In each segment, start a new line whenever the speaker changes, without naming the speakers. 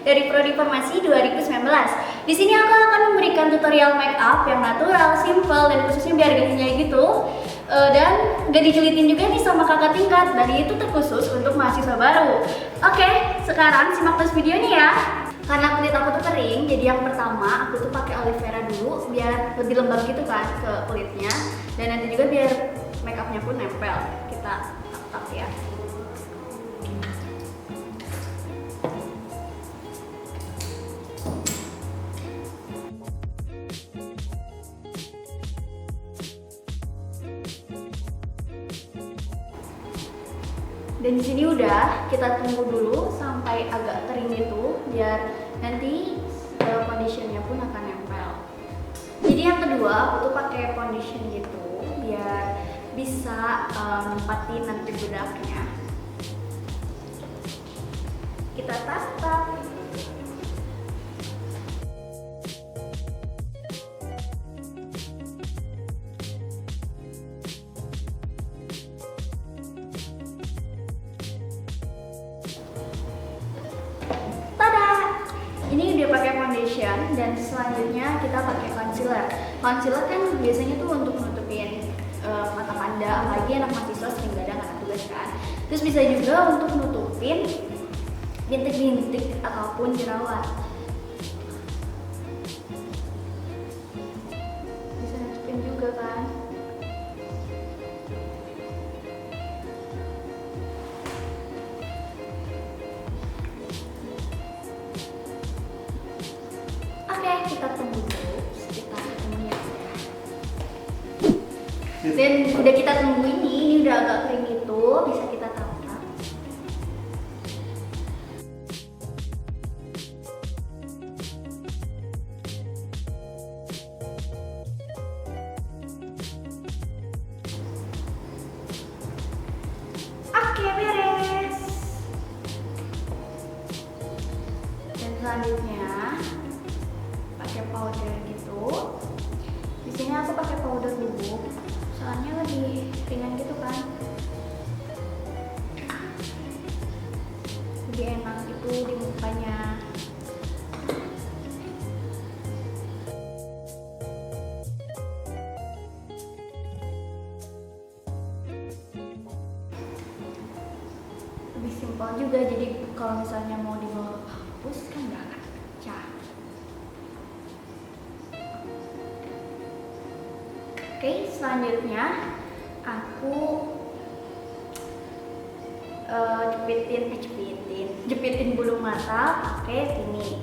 Dari Prodi Farmasi 2019. Di sini aku akan memberikan tutorial make up yang natural, simple, dan khususnya biar gak hinjai gitu. Dan gak dijelitin juga nih sama kakak tingkat. Dan itu terkhusus untuk mahasiswa baru. Oke, sekarang simak terus videonya ya. Karena kulit aku tuh kering, jadi yang pertama aku tuh pakai aloe vera dulu biar lebih lembab gitu kan ke kulitnya. Dan nanti juga biar make upnya pun nempel. Kita tap-tap ya. Dan di sini udah, kita tunggu dulu sampai agak kering gitu, biar nanti foundationnya pun akan nempel. Jadi yang kedua, aku tuh pakai foundation gitu, biar bisa nempatin nanti bedaknya. Kita tap-tap. Ini udah pakai foundation dan selanjutnya kita pakai concealer. Concealer kan biasanya tuh untuk nutupin mata panda, apalagi anak mahasiswa sering gadang anak tugas kan. Terus bisa juga untuk nutupin bintik-bintik ataupun jerawat. Bisa nutupin juga kan. Kita tunggu dulu sekitar 1 menit ya. Dan udah kita tunggu ini udah agak kering gitu, bisa kita tap-tap. Oke, beres. Dan selanjutnya pakai powder gitu. Di sini aku pakai powder bubuk, soalnya lebih ringan gitu kan, lebih enak gitu di mukanya. Lebih simpel juga, jadi kalau misalnya mau dibawa ke kampus kan nggak akan pecah. Oke, selanjutnya aku jepitin bulu mata pakai ini.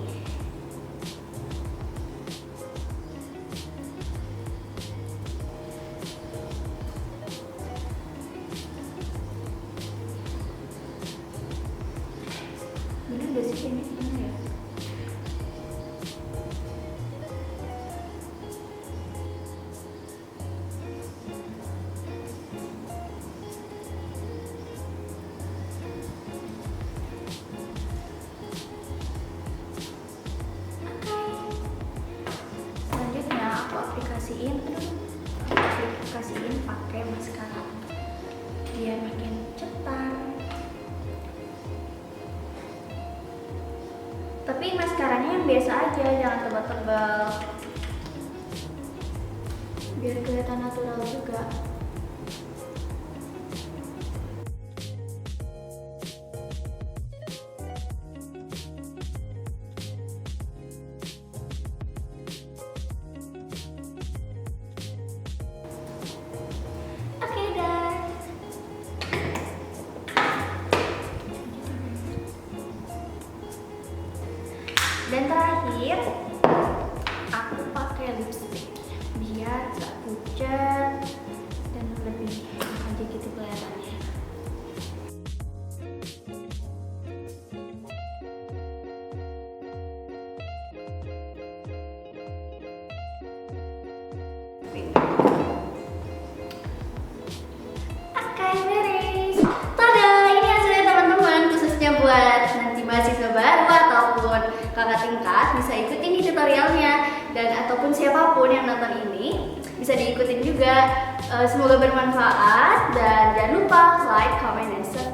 Bener gak sih ini? Bener ya? Aplikasiin pakai maskara biar makin cetar. Tapi maskaranya yang biasa aja, jangan tebal-tebal, biar kelihatan natural juga. Dan terakhir, aku pakai lipstick biar gak pucat dan lebih enak aja gitu kelihatannya. kakak tingkat bisa ikutin di tutorialnya, dan ataupun siapapun yang nonton ini bisa diikutin juga. Semoga bermanfaat dan jangan lupa like, comment, dan subscribe.